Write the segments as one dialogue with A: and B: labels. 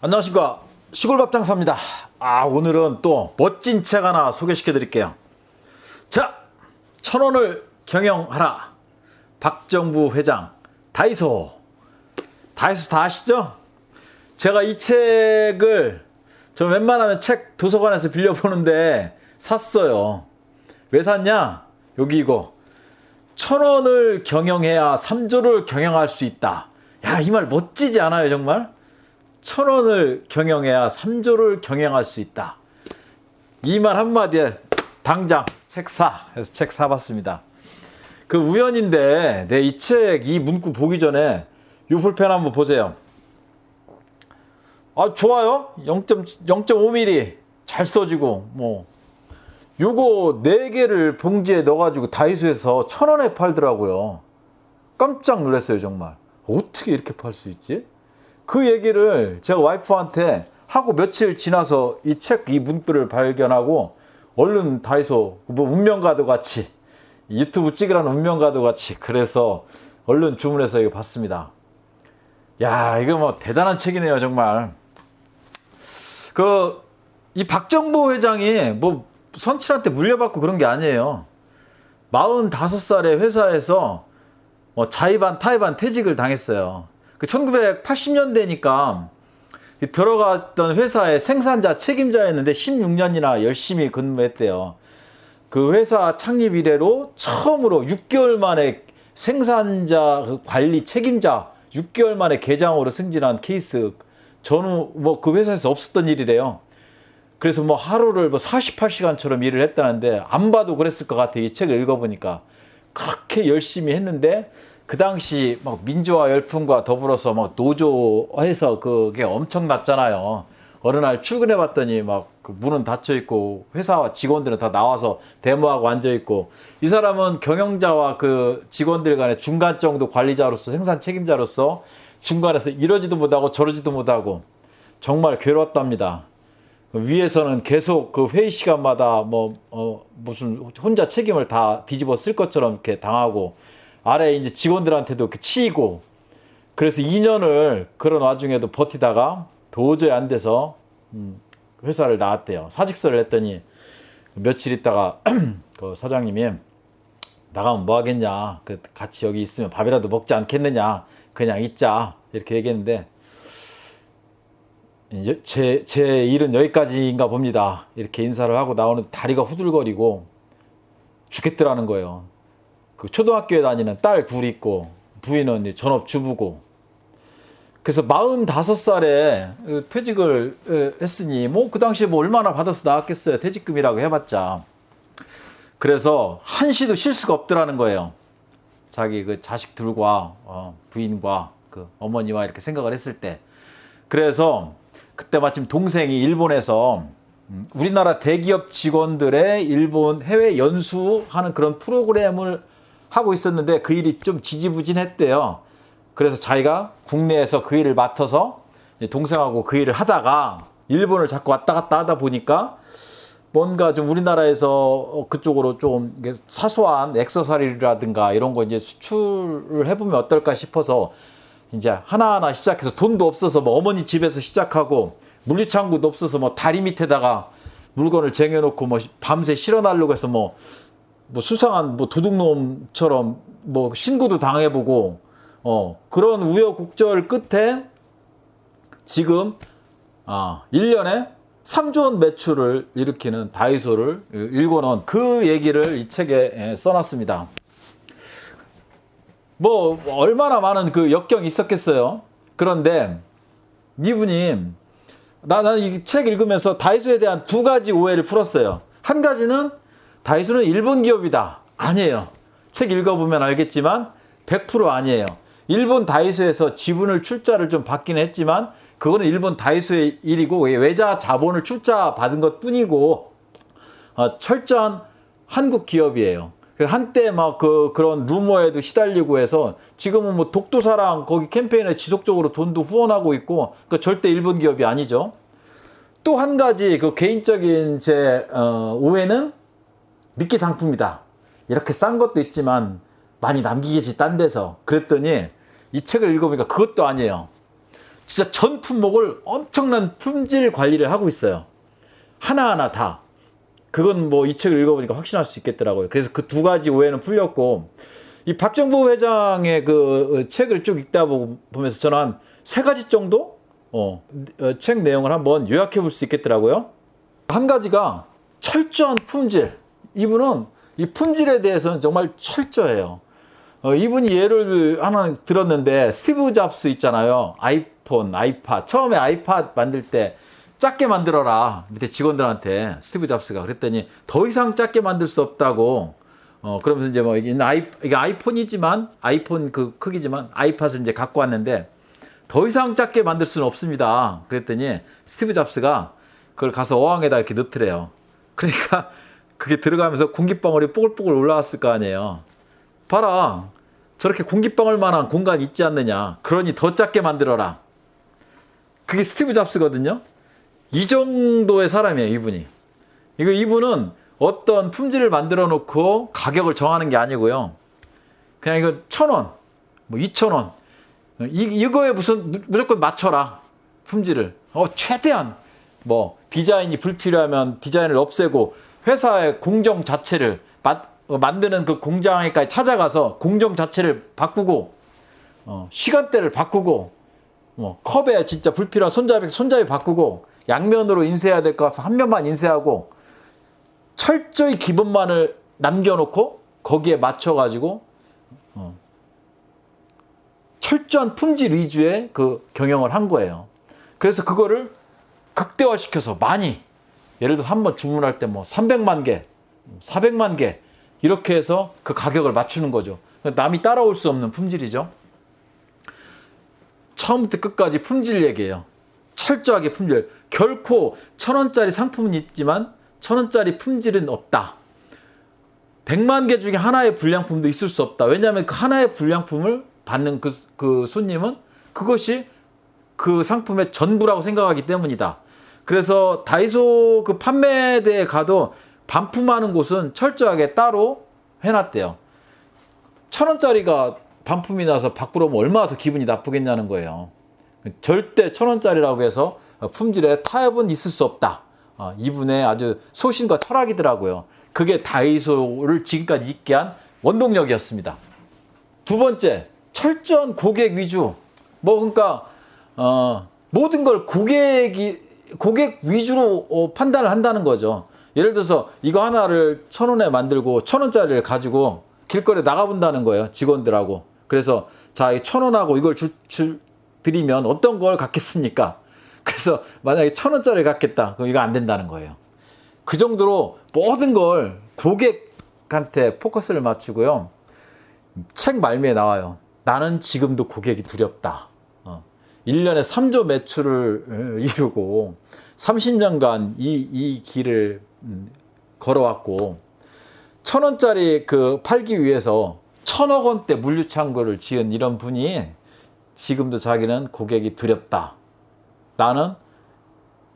A: 안녕하십니까, 시골밥장사입니다. 오늘은 또 멋진 책 하나 소개시켜 드릴게요. 자, 1,000원을 경영하라, 박정부 회장. 다이소 다 아시죠? 제가 이 책을 저 웬만하면 책 도서관에서 빌려보는데 샀어요. 왜 샀냐? 여기 이거 1,000원을 경영해야 3조를 경영할 수 있다. 야, 이 말 멋지지 않아요? 정말 1,000원을 경영해야 3조를 경영할 수 있다. 이 말 한마디에 당장 책 사 해서 책 사봤습니다. 그 우연인데 이 책 이 문구 보기 전에 이 볼펜 한번 보세요. 좋아요. 0.5mm 잘 써지고 뭐 요거 4개를 봉지에 넣어가지고 다이소에서 1,000원에 팔더라고요. 깜짝 놀랐어요. 정말 어떻게 이렇게 팔 수 있지? 그 얘기를 제가 와이프한테 하고 며칠 지나서 이 책 이 문구를 발견하고 얼른 다이소 뭐 운명가도 같이 유튜브 찍으라는 운명가도 같이 그래서 얼른 주문해서 이거 봤습니다. 야, 이거 뭐 대단한 책이네요. 정말 이 박정부 회장이 뭐 선칠한테 물려받고 그런 게 아니에요. 45살에 회사에서 자의반 타의반 퇴직을 당했어요. 1980년대니까 들어갔던 회사의 생산자 책임자였는데 16년이나 열심히 근무했대요. 그 회사 창립 이래로 처음으로 6개월 만에 생산자 관리 책임자 6개월 만에 계장으로 승진한 케이스. 전후 뭐 그 회사에서 없었던 일이래요. 그래서 뭐 하루를 뭐 48시간처럼 일을 했다는데 안 봐도 그랬을 것 같아요. 이 책을 읽어보니까 그렇게 열심히 했는데 그 당시 막 민주화 열풍과 더불어서 막 노조해서 그게 엄청났잖아요. 어느 날 출근해 봤더니 막 그 문은 닫혀 있고 회사 직원들은 다 나와서 데모하고 앉아 있고, 이 사람은 경영자와 그 직원들 간의 중간 정도 관리자로서 생산 책임자로서 중간에서 이러지도 못하고 저러지도 못하고 정말 괴로웠답니다. 위에서는 계속 그 회의 시간마다 무슨 혼자 책임을 다 뒤집어 쓸 것처럼 이렇게 당하고, 아래 이제 직원들한테도 이렇게 치이고, 그래서 2년을 그런 와중에도 버티다가 도저히 안 돼서 회사를 나왔대요. 사직서를 냈더니 며칠 있다가 그 사장님이 나가면 뭐 하겠냐, 같이 여기 있으면 밥이라도 먹지 않겠느냐, 그냥 있자 이렇게 얘기했는데, 이제 제 일은 여기까지인가 봅니다 이렇게 인사를 하고 나오는데 다리가 후들거리고 죽겠더라는 거예요. 그 초등학교에 다니는 딸 둘이 있고 부인은 전업주부고. 그래서 45살에 퇴직을 했으니 뭐 그 당시에 뭐 얼마나 받아서 나왔겠어요. 퇴직금이라고 해봤자. 그래서 한시도 쉴 수가 없더라는 거예요. 자기 그 자식들과 부인과 그 어머니와 이렇게 생각을 했을 때. 그래서 그때 마침 동생이 일본에서 우리나라 대기업 직원들의 일본 해외 연수하는 그런 프로그램을 하고 있었는데 그 일이 좀 지지부진했대요. 그래서 자기가 국내에서 그 일을 맡아서 동생하고 그 일을 하다가 일본을 자꾸 왔다 갔다 하다 보니까 뭔가 좀 우리나라에서 그쪽으로 좀 사소한 액세서리라든가 이런 거 이제 수출을 해보면 어떨까 싶어서 이제 하나하나 시작해서, 돈도 없어서 뭐 어머니 집에서 시작하고 물류창고도 없어서 뭐 다리 밑에다가 물건을 쟁여놓고 뭐 밤새 실어나려고 해서 뭐 수상한 뭐 도둑놈처럼 뭐 신고도 당해보고 그런 우여곡절 끝에 지금 1년에 3조 원 매출을 일으키는 다이소를 일궈놓은 그 얘기를 이 책에 써놨습니다. 뭐 얼마나 많은 그 역경이 있었겠어요. 그런데 이분이 나는 이 책 읽으면서 다이소에 대한 2가지 오해를 풀었어요. 한 가지는 다이소는 일본 기업이다. 아니에요. 책 읽어보면 알겠지만 100% 아니에요. 일본 다이소에서 지분을 출자를 좀 받긴 했지만 그거는 일본 다이소의 일이고 외자 자본을 출자 받은 것 뿐이고 철저한 한국 기업이에요. 한때 막 그런 루머에도 시달리고 해서 지금은 뭐 독도사랑 거기 캠페인에 지속적으로 돈도 후원하고 있고, 절대 일본 기업이 아니죠. 또 한 가지 그 개인적인 제 오해는 미끼 상품이다. 이렇게 싼 것도 있지만 많이 남기겠지 딴 데서. 그랬더니 이 책을 읽어보니까 그것도 아니에요. 진짜 전 품목을 엄청난 품질 관리를 하고 있어요. 하나하나 다. 그건 뭐 이 책을 읽어보니까 확신할 수 있겠더라고요. 그래서 그 두 가지 오해는 풀렸고, 이 박정부 회장의 그 책을 쭉 읽다 보면서 저는 한 세 가지 정도 책 내용을 한번 요약해 볼 수 있겠더라고요. 한 가지가 철저한 품질. 이분은 이 품질에 대해서는 정말 철저해요. 이분이 예를 하나 들었는데, 스티브 잡스 있잖아요. 아이폰, 아이팟. 처음에 아이팟 만들 때 작게 만들어라. 밑에 직원들한테 스티브 잡스가 그랬더니 더 이상 작게 만들 수 없다고. 그러면서 이제 뭐 이게 아이폰이지만, 아이폰 그 크기지만 아이팟을 이제 갖고 왔는데 더 이상 작게 만들 수는 없습니다. 그랬더니 스티브 잡스가 그걸 가서 어항에다 이렇게 넣더래요. 그러니까 그게 들어가면서 공기방울이 뽀글뽀글 올라왔을 거 아니에요. 봐라. 저렇게 공기방울만한 공간이 있지 않느냐. 그러니 더 작게 만들어라. 그게 스티브 잡스거든요. 이 정도의 사람이에요, 이분이. 이분은 어떤 품질을 만들어 놓고 가격을 정하는 게 아니고요. 그냥 이거 1,000원, 뭐 2,000원. 이거에 무조건 맞춰라. 품질을. 최대한 뭐 디자인이 불필요하면 디자인을 없애고, 회사의 공정 자체를 만드는 그 공장에까지 찾아가서 공정 자체를 바꾸고, 시간대를 바꾸고, 컵에 진짜 불필요한 손잡이 바꾸고, 양면으로 인쇄해야 될 것 같아서 한 면만 인쇄하고, 철저히 기본만을 남겨놓고 거기에 맞춰가지고 철저한 품질 위주의 그 경영을 한 거예요. 그래서 그거를 극대화시켜서 많이, 예를 들어 한 번 주문할 때 뭐 300만 개, 400만 개 이렇게 해서 그 가격을 맞추는 거죠. 남이 따라올 수 없는 품질이죠. 처음부터 끝까지 품질 얘기예요. 철저하게 품질. 결코 1,000원짜리 상품은 있지만 1,000원짜리 품질은 없다. 100만 개 중에 하나의 불량품도 있을 수 없다. 왜냐하면 그 하나의 불량품을 받는 그 손님은 그것이 그 상품의 전부라고 생각하기 때문이다. 그래서 다이소 그 판매대에 가도 반품하는 곳은 철저하게 따로 해놨대요. 1,000원짜리가 반품이 나서 밖으로 오면 얼마나 더 기분이 나쁘겠냐는 거예요. 절대 1,000원짜리라고 해서 품질에 타협은 있을 수 없다. 이분의 아주 소신과 철학이더라고요. 그게 다이소를 지금까지 있게 한 원동력이었습니다. 두 번째, 철저한 고객 위주. 그러니까 모든 걸 고객 위주로 판단을 한다는 거죠. 예를 들어서 이거 하나를 1,000원에 만들고 1,000원짜리를 가지고 길거리에 나가본다는 거예요, 직원들하고. 그래서 자, 1,000원하고 이걸 드리면 어떤 걸 갖겠습니까? 그래서 만약에 1,000원짜리 갖겠다. 그럼 이거 안 된다는 거예요. 그 정도로 모든 걸 고객한테 포커스를 맞추고요. 책 말미에 나와요. 나는 지금도 고객이 두렵다. 1년에 3조 매출을 이루고 30년간 이 길을 걸어왔고, 1,000원짜리 그 팔기 위해서 1,000억 원대 물류창고를 지은 이런 분이 지금도 자기는 고객이 두렵다.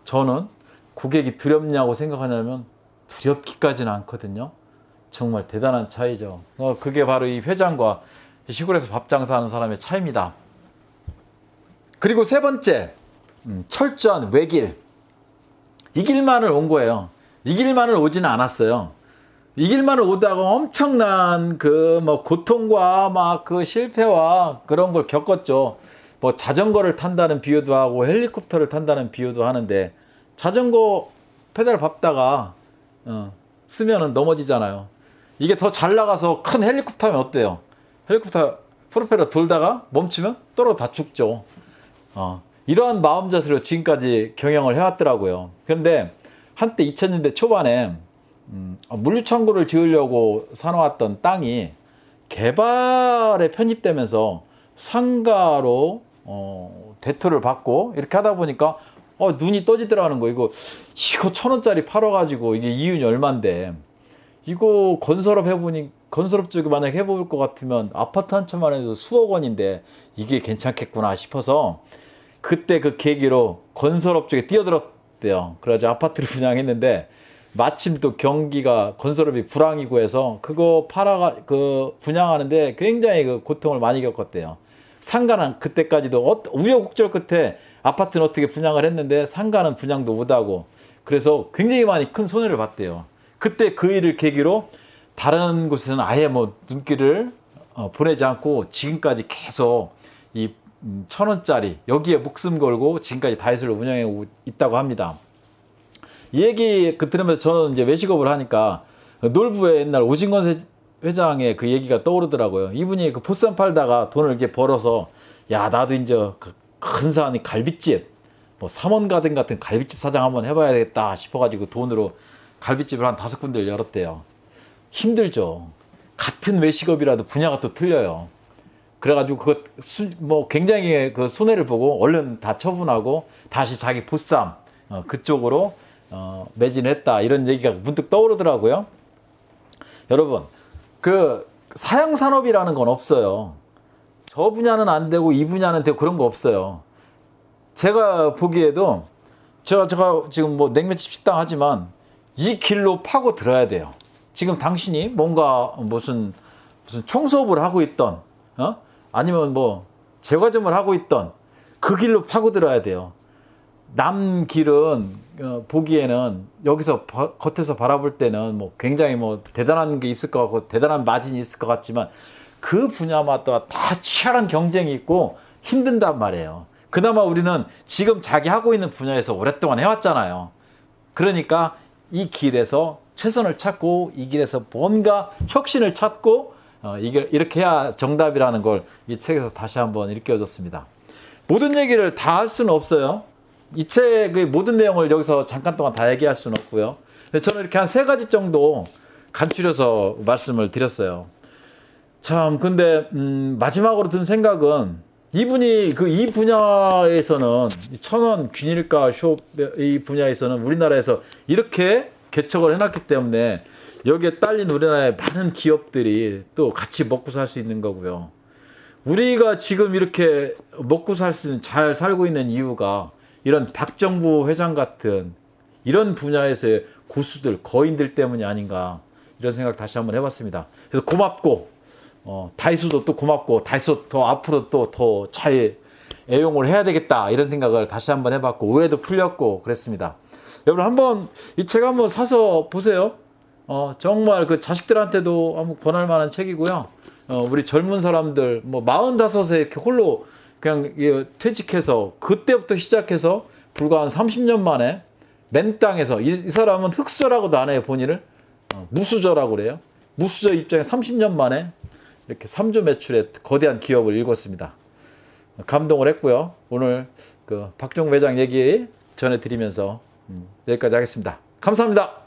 A: 저는 고객이 두렵냐고 생각하냐면 두렵기까지는 않거든요. 정말 대단한 차이죠. 그게 바로 이 회장과 시골에서 밥 장사하는 사람의 차이입니다. 그리고 세 번째, 철저한 외길. 이 길만을 온 거예요. 이 길만을 오지는 않았어요. 이 길만을 오다가 엄청난 고통과 그 실패와 그런 걸 겪었죠. 자전거를 탄다는 비유도 하고 헬리콥터를 탄다는 비유도 하는데, 자전거 페달 밟다가 쓰면은 넘어지잖아요. 이게 더 잘 나가서 큰 헬리콥터면 어때요? 헬리콥터 프로펠러 돌다가 멈추면 떨어 다 죽죠. 이러한 마음자세로 지금까지 경영을 해왔더라고요. 그런데 한때 2000년대 초반에 물류창고를 지으려고 사놓았던 땅이 개발에 편입되면서 상가로 대토를 받고 이렇게 하다 보니까 눈이 떠지더라는 거. 이거 1,000원짜리 팔아가지고 이게 이윤이 얼만데, 이거 건설업 쪽에 만약에 해볼 것 같으면 아파트 한 채만 해도 수억 원인데 이게 괜찮겠구나 싶어서 그때 그 계기로 건설업 쪽에 뛰어들었대요. 그래가지고 아파트를 분양했는데, 마침 또 경기가 건설업이 불황이고 해서 그거 분양하는데 굉장히 그 고통을 많이 겪었대요. 상가는 그때까지도 우여곡절 끝에 아파트는 어떻게 분양을 했는데 상가는 분양도 못하고 그래서 굉장히 많이 큰 손해를 봤대요. 그때 그 일을 계기로 다른 곳에서는 아예 뭐 눈길을 보내지 않고 지금까지 계속 이 1,000원짜리 여기에 목숨 걸고 지금까지 다이소를 운영해 오고 있다고 합니다. 이 얘기 들으면서 저는 이제 외식업을 하니까 놀부의 옛날 오징건 회장의 그 얘기가 떠오르더라고요. 이분이 그 보쌈 팔다가 돈을 이렇게 벌어서 야 나도 이제 그 근사한 갈비집 뭐 삼원가든 같은 갈비집 사장 한번 해봐야 되겠다 싶어가지고 돈으로 갈비집을 한 5군데를 열었대요. 힘들죠. 같은 외식업이라도 분야가 또 틀려요. 그래가지고 그거 뭐 굉장히 그 손해를 보고 얼른 다 처분하고 다시 자기 보쌈 그쪽으로 매진했다 이런 얘기가 문득 떠오르더라고요. 여러분 그 사양산업이라는 건 없어요. 저 분야는 안 되고 이 분야는 되고 그런 거 없어요. 제가 보기에도 제가 지금 뭐 냉면집 식당 하지만 이 길로 파고 들어야 돼요. 지금 당신이 뭔가 무슨 청소업을 하고 있던 아니면 뭐 제과점을 하고 있던 그 길로 파고 들어야 돼요. 남 길은 보기에는 여기서 겉에서 바라볼 때는 뭐 굉장히 뭐 대단한 게 있을 것 같고 대단한 마진이 있을 것 같지만 그 분야마다 다 치열한 경쟁이 있고 힘든단 말이에요. 그나마 우리는 지금 자기 하고 있는 분야에서 오랫동안 해왔잖아요. 그러니까 이 길에서 최선을 찾고 이 길에서 뭔가 혁신을 찾고 이게 이렇게 해야 정답이라는 걸 이 책에서 다시 한번 일깨워줬습니다. 모든 얘기를 다 할 수는 없어요. 이 책의 모든 내용을 여기서 잠깐 동안 다 얘기할 수는 없고요. 근데 저는 이렇게 한 3가지 정도 간추려서 말씀을 드렸어요. 참 근데 마지막으로 든 생각은 이분이 이 분야에서는 1,000원 균일가 숍 이 분야에서는 우리나라에서 이렇게 개척을 해놨기 때문에 여기에 딸린 우리나라의 많은 기업들이 또 같이 먹고 살 수 있는 거고요. 우리가 지금 이렇게 먹고 살 수 있는 잘 살고 있는 이유가 이런 박정부 회장 같은 이런 분야에서의 고수들 거인들 때문이 아닌가 이런 생각 다시 한번 해봤습니다. 그래서 고맙고 다이소도 또 고맙고 다이소 더 앞으로 또 더 잘 애용을 해야 되겠다 이런 생각을 다시 한번 해봤고 오해도 풀렸고 그랬습니다. 여러분 한번 이 책 한번 사서 보세요. 정말 그 자식들한테도 한번 권할 만한 책이고요. 우리 젊은 사람들 뭐 45세 이렇게 홀로 그냥 퇴직해서 그때부터 시작해서 불과 한 30년 만에 맨 땅에서 이 사람은 흑수저라고도 안 해요. 본인을 무수저라고 그래요. 무수저 입장에 30년 만에 이렇게 3조 매출의 거대한 기업을 일궜습니다. 감동을 했고요. 오늘 그 박종 회장 얘기 전해드리면서 여기까지 하겠습니다. 감사합니다.